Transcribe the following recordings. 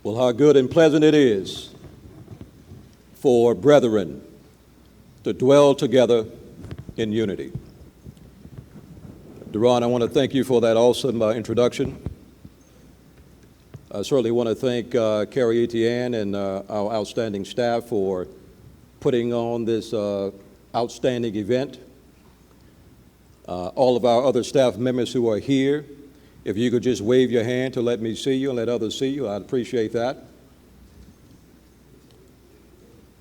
Well, how good and pleasant it is for brethren to dwell together in unity. Deron, I want to thank you for that awesome introduction. I certainly want to thank Carrie Etienne and our outstanding staff for putting on this outstanding event. All of our other staff members who are here, if you could just wave your hand to let me see you and let others see you, I'd appreciate that.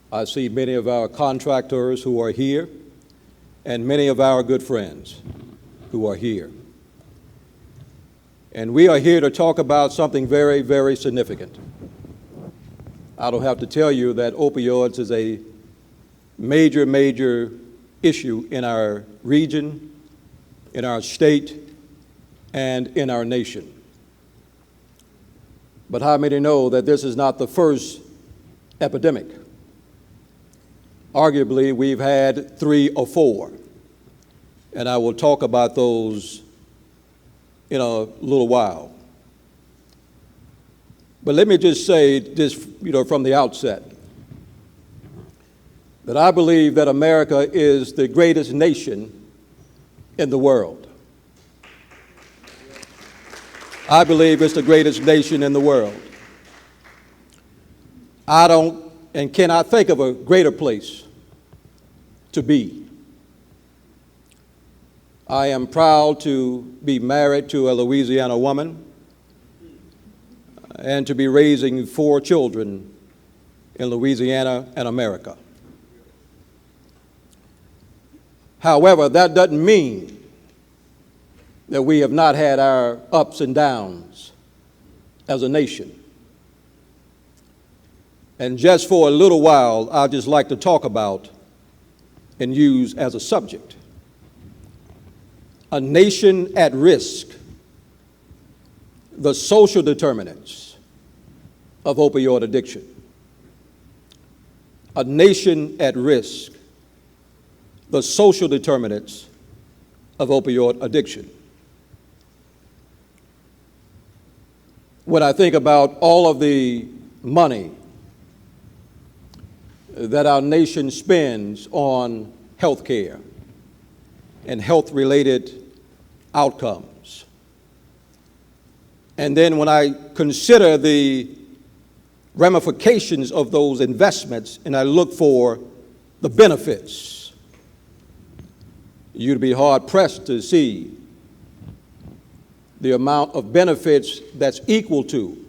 I see many of our contractors who are here and many of our good friends who are here. And we are here to talk about something very, very significant. I don't have to tell you that opioids is a major, major issue in our region, in our state, and in our nation. But how many know that this is not the first epidemic? Arguably, we've had 3 or 4, and I will talk about those in a little while. But let me just say this, from the outset, that I believe that America is the greatest nation in the world. I believe it's the greatest nation in the world. I don't and cannot think of a greater place to be. I am proud to be married to a Louisiana woman and to be raising 4 children in Louisiana and America. However, that doesn't mean that we have not had our ups and downs as a nation. And just for a little while, I'd just like to talk about and use as a subject a nation at risk, the social determinants of opioid addiction. A nation at risk, the social determinants of opioid addiction. When I think about all of the money that our nation spends on health care and health-related outcomes, and then when I consider the ramifications of those investments and I look for the benefits, you'd be hard-pressed to see the amount of benefits that's equal to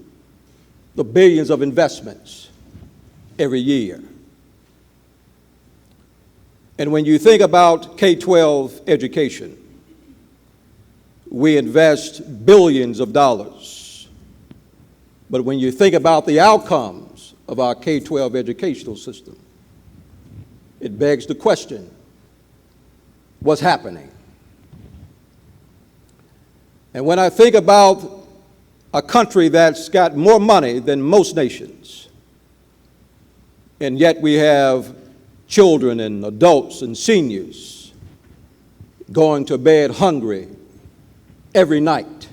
the billions of investments every year. And when you think about K-12 education, we invest billions of dollars. But when you think about the outcomes of our K-12 educational system, it begs the question, what's happening? And when I think about a country that's got more money than most nations, and yet we have children and adults and seniors going to bed hungry every night,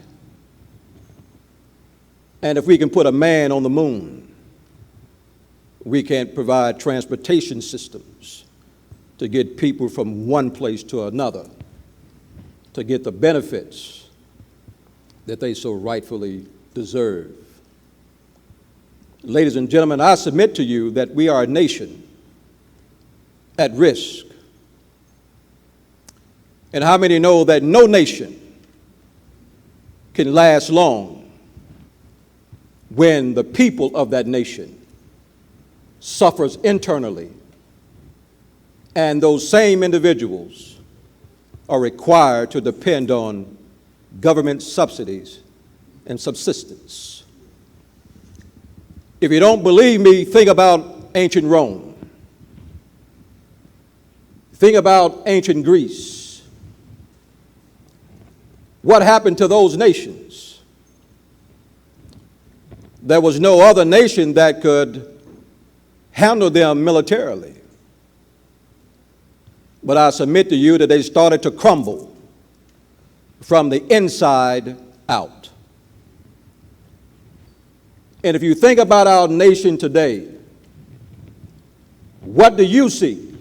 and if we can put a man on the moon, we can't provide transportation systems to get people from one place to another to get the benefits that they so rightfully deserve. Ladies and gentlemen, I submit to you that we are a nation at risk. And how many know that no nation can last long when the people of that nation suffers internally and those same individuals are required to depend on government subsidies and subsistence? If you don't believe me, think about ancient Rome. Think about ancient Greece. What happened to those nations? There was no other nation that could handle them militarily. But I submit to you that they started to crumble from the inside out. And if you think about our nation today, what do you see?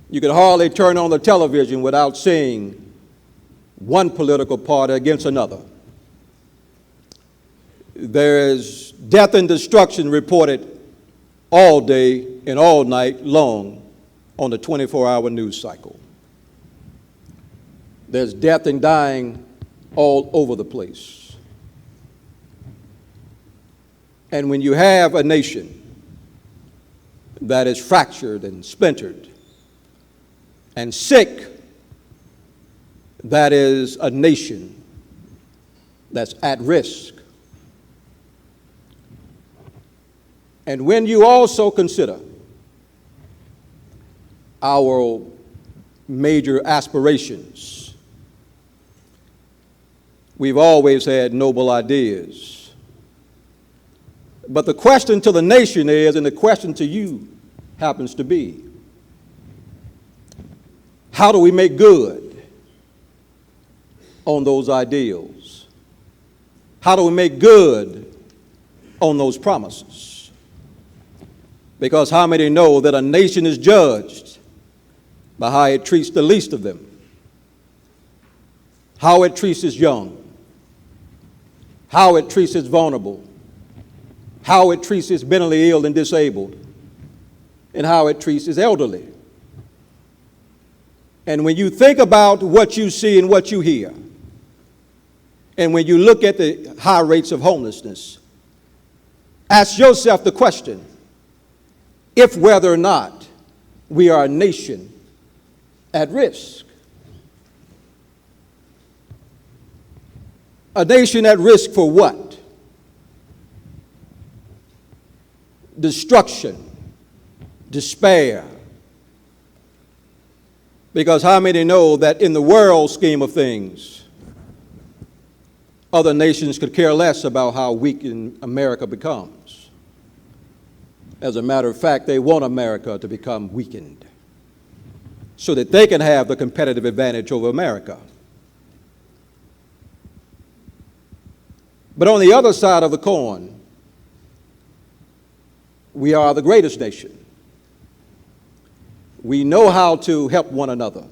You could hardly turn on the television without seeing one political party against another. There is death and destruction reported all day and all night long on the 24-hour news cycle. There's death and dying all over the place. And when you have a nation that is fractured and splintered and sick, that is a nation that's at risk. And when you also consider our major aspirations, we've always had noble ideas. But the question to the nation is, and the question to you happens to be, how do we make good on those ideals? How do we make good on those promises? Because how many know that a nation is judged by how it treats the least of them, how it treats its young, how it treats its vulnerable, how it treats its mentally ill and disabled, and how it treats its elderly. And when you think about what you see and what you hear, and when you look at the high rates of homelessness, ask yourself the question, if whether or not we are a nation at risk. A nation at risk for what? Destruction, despair. Because how many know that in the world scheme of things, other nations could care less about how weak America becomes. As a matter of fact, they want America to become weakened so that they can have the competitive advantage over America. But on the other side of the coin, we are the greatest nation. We know how to help one another.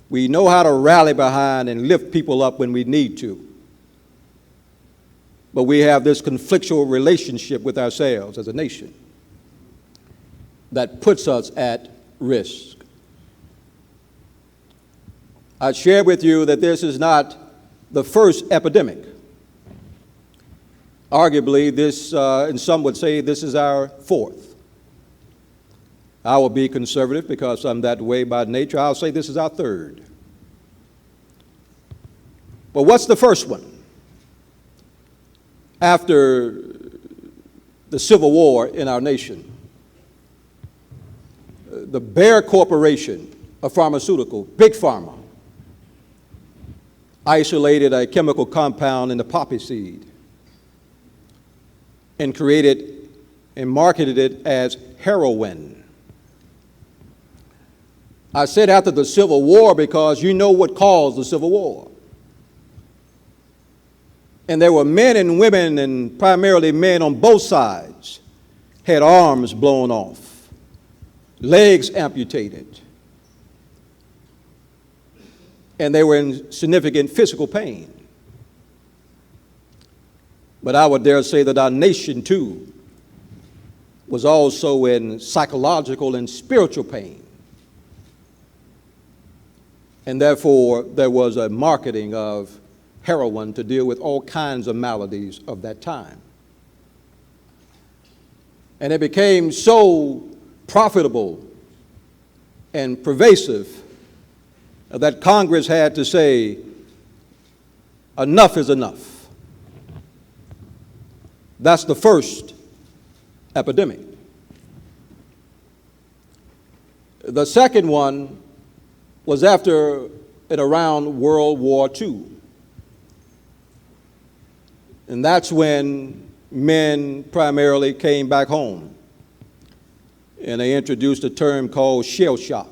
We know how to rally behind and lift people up when we need to. But we have this conflictual relationship with ourselves as a nation that puts us at risk. I share with you that this is not the first epidemic. Arguably, this, and some would say this is our fourth. I will be conservative because I'm that way by nature. I'll say this is our third. But what's the first one? After the Civil War in our nation, the Bayer Corporation, a pharmaceutical, Big Pharma, isolated a chemical compound in the poppy seed and created and marketed it as heroin. I said after the Civil War because you know what caused the Civil War. And there were men and women, and primarily men on both sides, had arms blown off, legs amputated, and they were in significant physical pain. But I would dare say that our nation, too, was also in psychological and spiritual pain. And therefore, there was a marketing of heroin to deal with all kinds of maladies of that time. And it became so profitable and pervasive that Congress had to say, enough is enough. That's the first epidemic. The second one was after and around World War II. And that's when men primarily came back home. And they introduced a term called shell shock.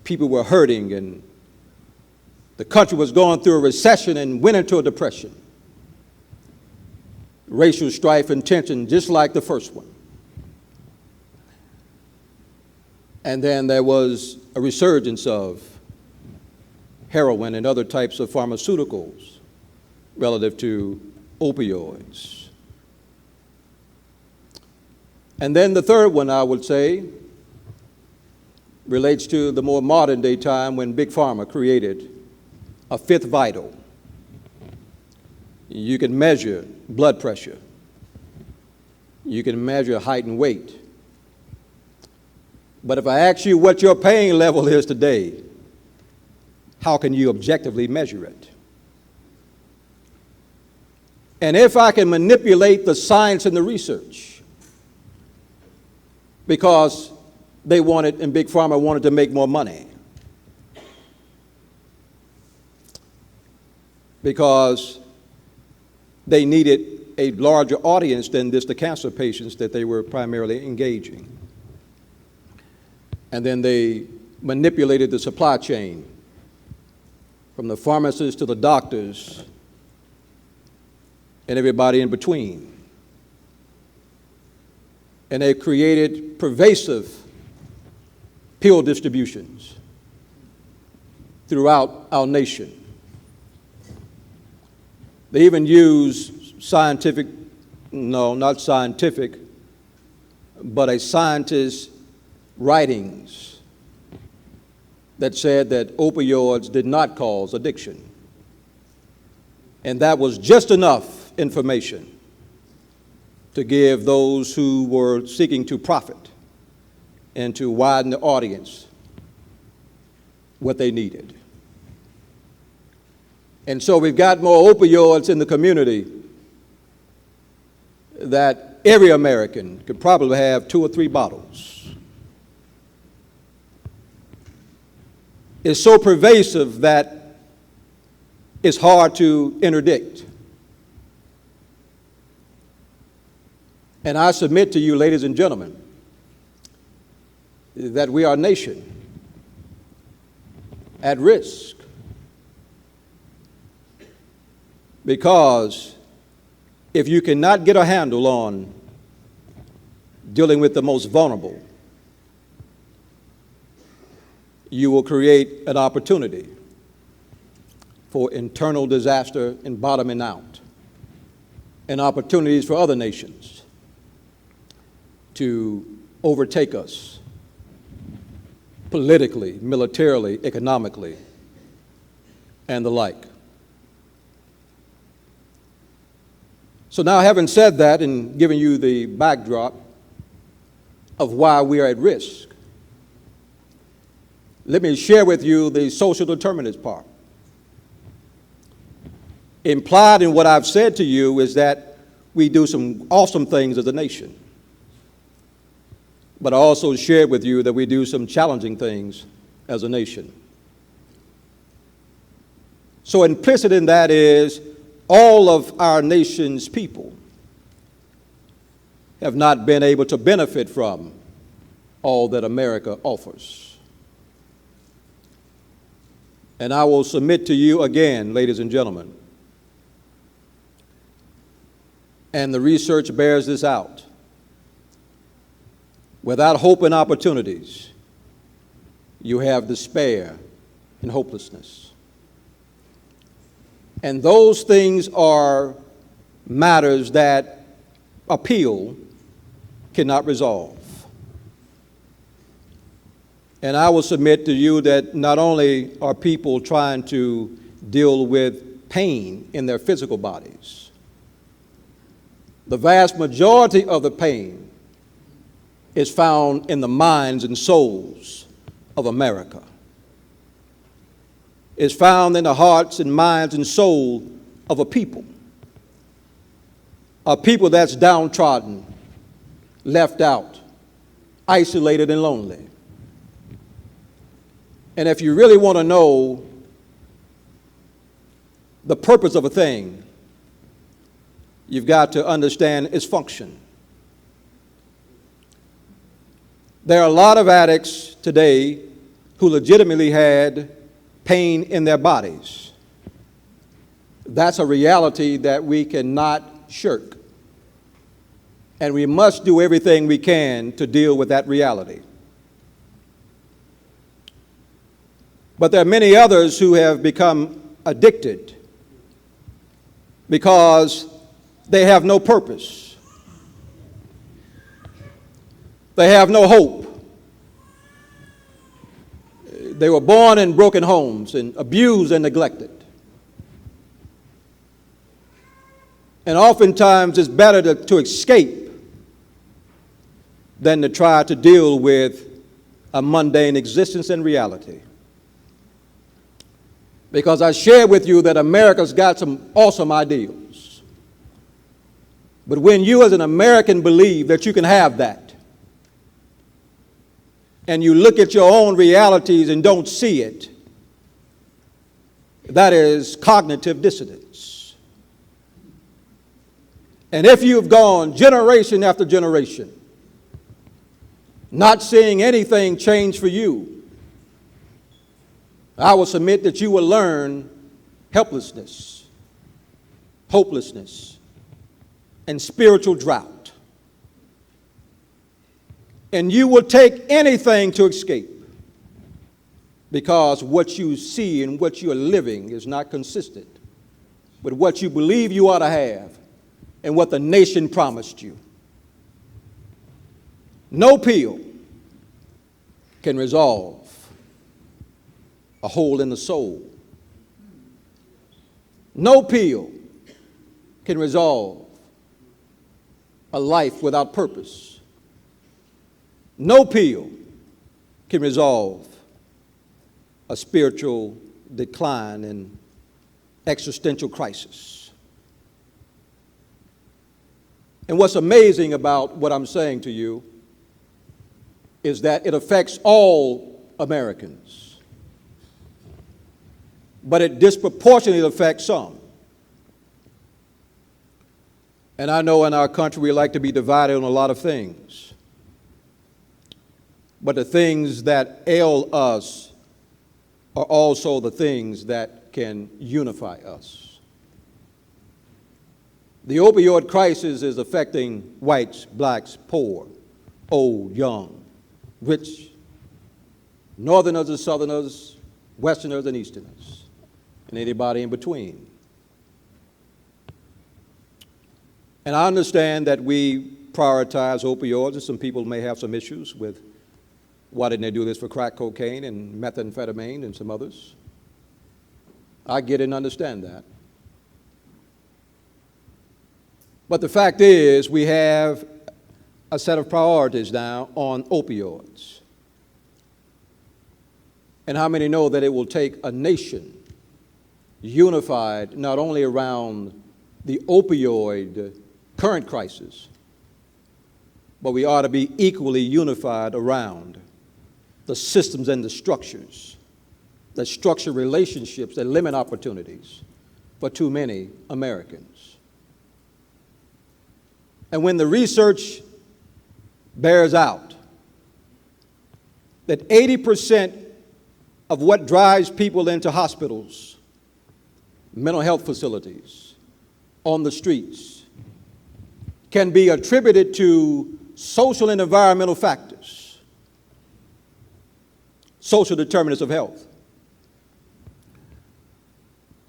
People were hurting and The country was going through a recession and went into a depression. Racial strife and tension, just like the first one. And then there was a resurgence of heroin and other types of pharmaceuticals relative to opioids. And then the third one, I would say, relates to the more modern day time when Big Pharma created a fifth vital. You can measure blood pressure. You can measure height and weight. But if I ask you what your pain level is today, how can you objectively measure it? And if I can manipulate the science and the research, because they wanted, and Big Pharma wanted to make more money, because they needed a larger audience than just the cancer patients that they were primarily engaging. And then they manipulated the supply chain from the pharmacists to the doctors and everybody in between. And they created pervasive pill distributions throughout our nation. They even use not scientific, but a scientist's writings that said that opioids did not cause addiction. And that was just enough information to give those who were seeking to profit and to widen the audience what they needed. And so we've got more opioids in the community that every American could probably have 2 or 3 bottles. It's so pervasive that it's hard to interdict. And I submit to you, ladies and gentlemen, that we are a nation at risk, because if you cannot get a handle on dealing with the most vulnerable, you will create an opportunity for internal disaster and bottoming out, and opportunities for other nations to overtake us politically, militarily, economically, and the like. So now, having said that and given you the backdrop of why we are at risk, let me share with you the social determinants part. Implied in what I've said to you is that we do some awesome things as a nation. But I also shared with you that we do some challenging things as a nation. So implicit in that is all of our nation's people have not been able to benefit from all that America offers. And I will submit to you again, ladies and gentlemen, and the research bears this out, without hope and opportunities, you have despair and hopelessness. And those things are matters that appeal cannot resolve. And I will submit to you that not only are people trying to deal with pain in their physical bodies, the vast majority of the pain is found in the minds and souls of America. It's found in the hearts and minds and soul of a people that's downtrodden, left out, isolated and lonely. And if you really want to know the purpose of a thing, you've got to understand its function. There are a lot of addicts today who legitimately had pain in their bodies. That's a reality that we cannot shirk. And we must do everything we can to deal with that reality. But there are many others who have become addicted because they have no purpose. They have no hope. They were born in broken homes and abused and neglected. And oftentimes it's better to escape than to try to deal with a mundane existence and reality. Because I shared with you that America's got some awesome ideals. But when you as an American believe that you can have that, and you look at your own realities and don't see it, that is cognitive dissonance. And if you've gone generation after generation, not seeing anything change for you, I will submit that you will learn helplessness, hopelessness, and spiritual drought. And you will take anything to escape because what you see and what you are living is not consistent with what you believe you ought to have and what the nation promised you. No pill can resolve a hole in the soul. No pill can resolve a life without purpose. No pill can resolve a spiritual decline and existential crisis. And what's amazing about what I'm saying to you is that it affects all Americans, but it disproportionately affects some. And I know in our country we like to be divided on a lot of things. But the things that ail us are also the things that can unify us. The opioid crisis is affecting whites, blacks, poor, old, young, rich, northerners and southerners, westerners and easterners, and anybody in between. And I understand that we prioritize opioids, and some people may have some issues with why didn't they do this for crack cocaine and methamphetamine and some others? I get it and understand that. But the fact is, we have a set of priorities now on opioids. And how many know that it will take a nation unified not only around the opioid current crisis, but we ought to be equally unified around the systems and the structures that structure relationships that limit opportunities for too many Americans. And when the research bears out that 80% of what drives people into hospitals, mental health facilities, on the streets, can be attributed to social and environmental factors, social determinants of health,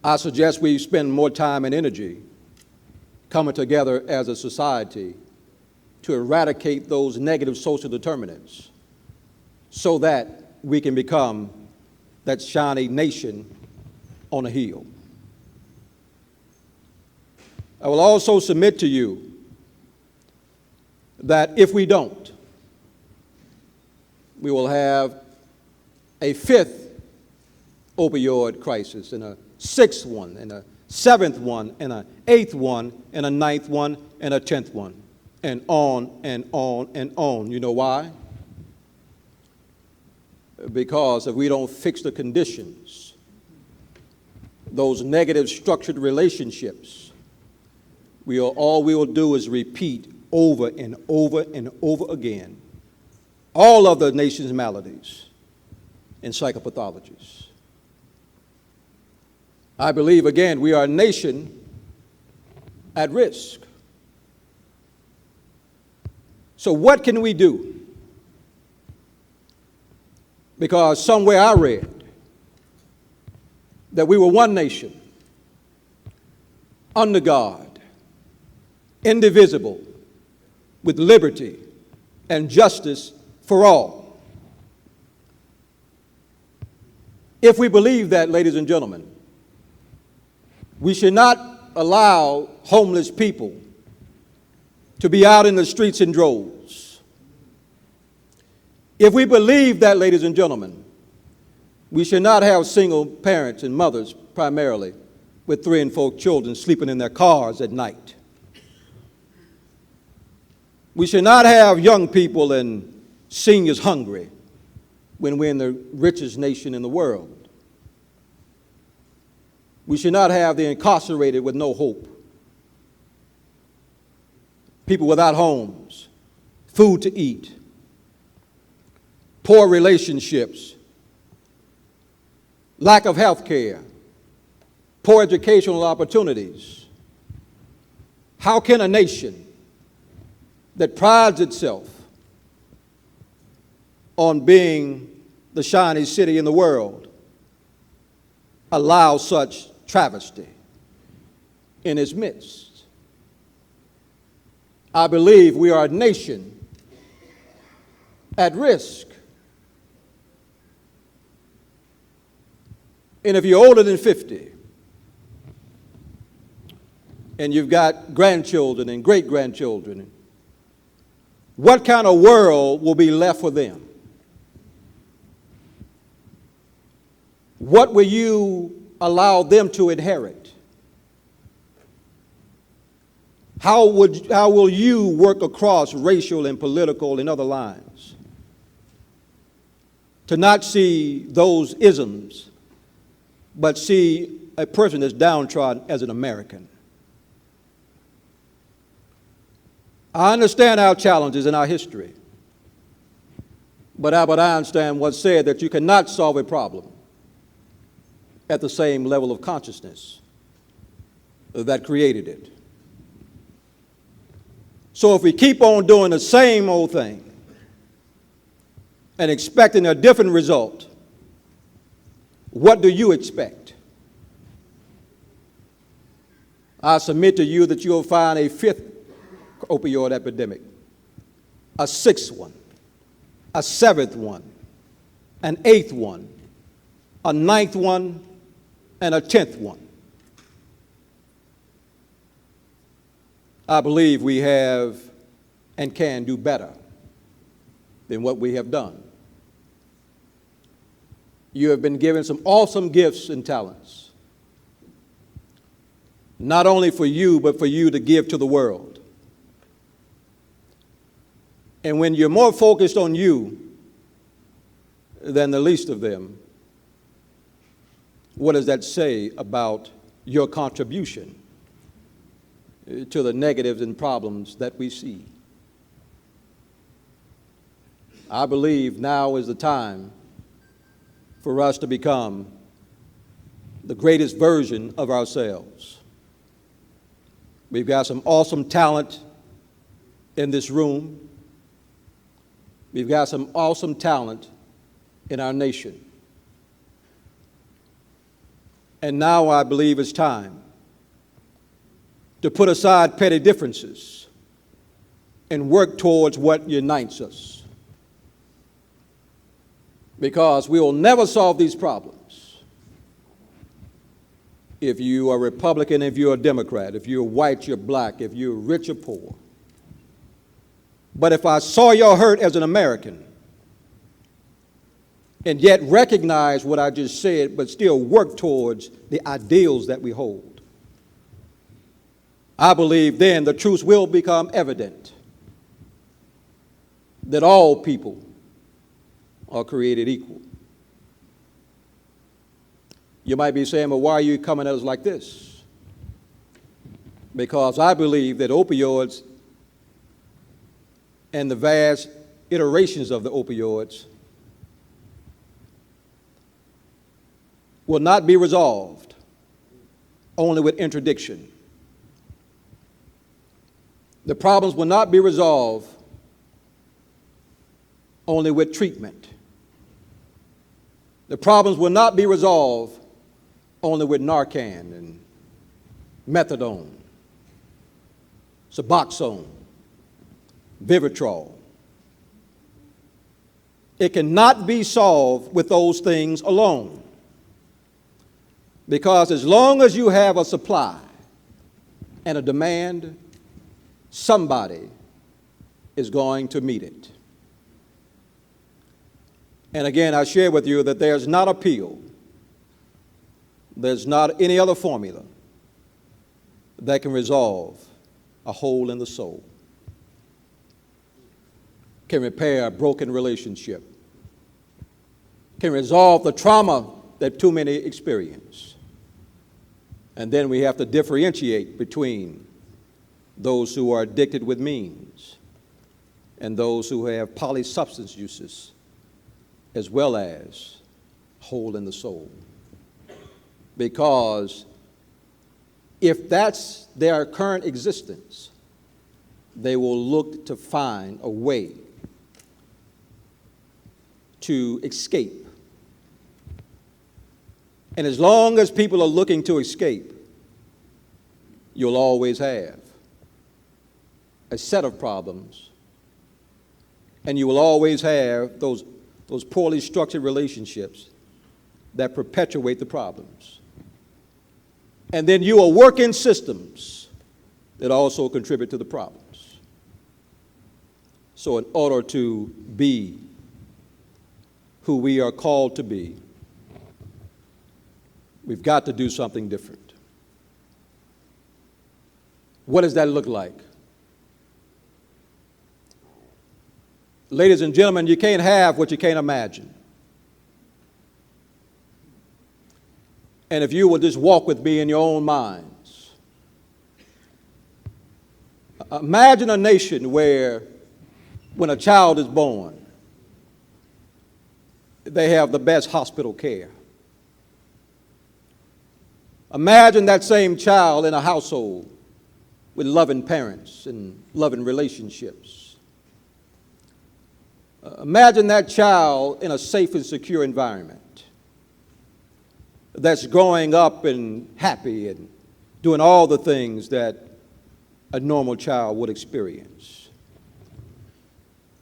I suggest we spend more time and energy coming together as a society to eradicate those negative social determinants so that we can become that shiny nation on a hill. I will also submit to you that if we don't, we will have a fifth opioid crisis, and a sixth one, and a seventh one, and an eighth one, and a ninth one, and a 10th one, and on and on and on. You know why? Because if we don't fix the conditions, those negative structured relationships, all we will do is repeat over and over and over again all of the nation's maladies and psychopathologies. I believe, again, we are a nation at risk. So what can we do? Because somewhere I read that we were one nation, under God, indivisible, with liberty and justice for all. If we believe that, ladies and gentlemen, we should not allow homeless people to be out in the streets in droves. If we believe that, ladies and gentlemen, we should not have single parents and mothers primarily with 3 and 4 children sleeping in their cars at night. We should not have young people and seniors hungry when we're in the richest nation in the world. We should not have the incarcerated with no hope, people without homes, food to eat, poor relationships, lack of health care, poor educational opportunities. How can a nation that prides itself on being the shining city in the world allow such travesty in its midst? I believe we are a nation at risk. And if you're older than 50 and you've got grandchildren and great-grandchildren, what kind of world will be left for them? What will you allow them to inherit? How will you work across racial and political and other lines to not see those isms, but see a person that's downtrodden as an American? I understand our challenges and our history, but Albert Einstein once said that you cannot solve a problem at the same level of consciousness that created it. So if we keep on doing the same old thing and expecting a different result, what do you expect? I submit to you that you'll find a 5th opioid epidemic, a 6th one, a 7th one, an 8th one, a 9th one, and a 10th one. I believe we have and can do better than what we have done. You have been given some awesome gifts and talents, not only for you, but for you to give to the world. And when you're more focused on you than the least of them, what does that say about your contribution to the negatives and problems that we see? I believe now is the time for us to become the greatest version of ourselves. We've got some awesome talent in this room. We've got some awesome talent in our nation. And now I believe it's time to put aside petty differences and work towards what unites us. Because we will never solve these problems if you are Republican, if you're a Democrat, if you're white, you're black, if you're rich or poor. But if I saw your hurt as an American and yet recognize what I just said, but still work towards the ideals that we hold, I believe then the truth will become evident that all people are created equal. You might be saying, well, why are you coming at us like this? Because I believe that opioids and the vast iterations of the opioids will not be resolved only with interdiction. The problems will not be resolved only with treatment. The problems will not be resolved only with Narcan and methadone, Suboxone, Vivitrol. It cannot be solved with those things alone. Because as long as you have a supply and a demand, somebody is going to meet it. And again, I share with you that there's not a pill, there's not any other formula that can resolve a hole in the soul, can repair a broken relationship, can resolve the trauma that too many experience. And then we have to differentiate between those who are addicted with means and those who have polysubstance uses, as well as hole in the soul. Because if that's their current existence, they will look to find a way to escape. And as long as people are looking to escape, you'll always have a set of problems, and you will always have those poorly structured relationships that perpetuate the problems. And then you will work in systems that also contribute to the problems. So in order to be who we are called to be, we've got to do something different. What does that look like? Ladies and gentlemen, you can't have what you can't imagine. And if you will just walk with me in your own minds, imagine a nation where when a child is born, they have the best hospital care. Imagine that same child in a household with loving parents and loving relationships. Imagine that child in a safe and secure environment that's growing up and happy and doing all the things that a normal child would experience.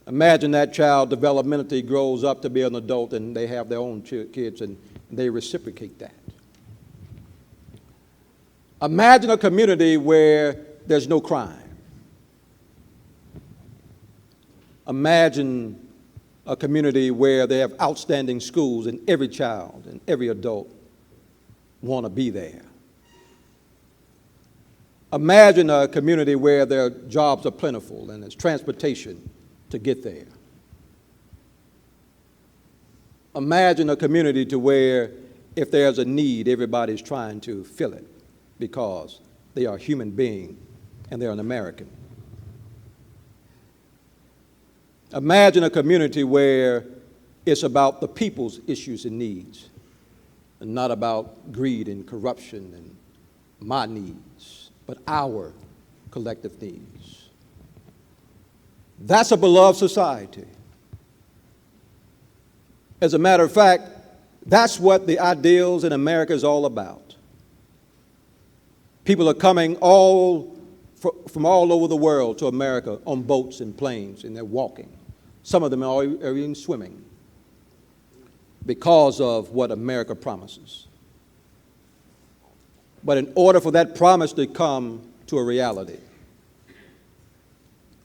Imagine that child developmentally grows up to be an adult and they have their own kids and they reciprocate that. Imagine a community where there's no crime. Imagine a community where they have outstanding schools and every child and every adult want to be there. Imagine a community where their jobs are plentiful and there's transportation to get there. Imagine a community to where if there's a need, everybody's trying to fill it because they are a human being and they're an American. Imagine a community where it's about the people's issues and needs and not about greed and corruption and my needs, but our collective needs. That's a beloved society. As a matter of fact, that's what the ideals in America is all about. People are coming from all over the world to America on boats and planes, and they're walking. Some of them are even swimming because of what America promises. But in order for that promise to come to a reality,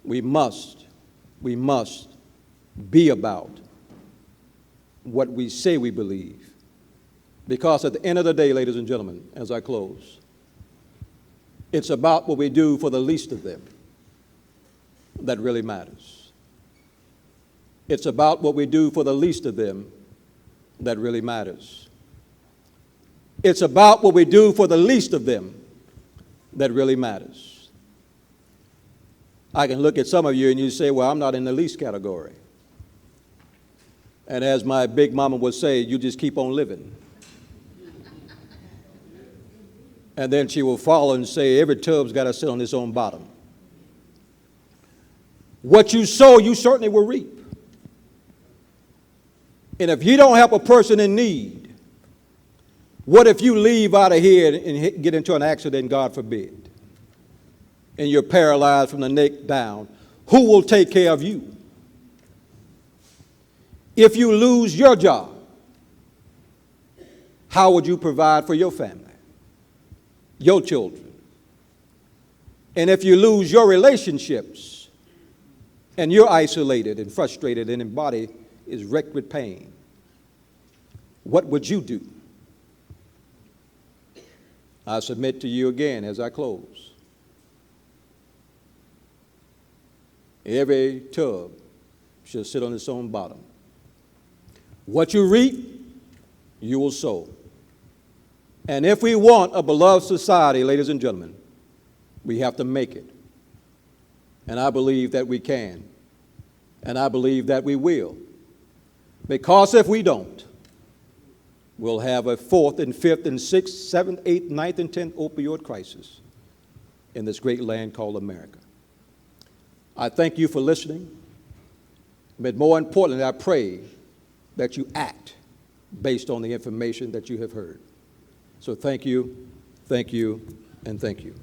we must be about what we say we believe. Because at the end of the day, ladies and gentlemen, as I close, it's about what we do for the least of them that really matters. It's about what we do for the least of them that really matters. It's about what we do for the least of them that really matters. I can look at some of you and you say, well, I'm not in the least category. And as my big mama would say, you just keep on living. And then she will follow and say, every tub's got to sit on its own bottom. What you sow, you certainly will reap. And if you don't help a person in need, what if you leave out of here and get into an accident, God forbid, and you're paralyzed from the neck down? Who will take care of you? If you lose your job, how would you provide for your family, your children? And if you lose your relationships and you're isolated and frustrated and your body is wrecked with pain, what would you do? I submit to you again as I close. Every tub should sit on its own bottom. What you reap, you will sow. And if we want a beloved society, ladies and gentlemen, we have to make it. And I believe that we can. And I believe that we will. Because if we don't, we'll have a fourth and fifth and sixth, seventh, eighth, ninth, and 10th opioid crisis in this great land called America. I thank you for listening. But more importantly, I pray that you act based on the information that you have heard. So thank you, and thank you.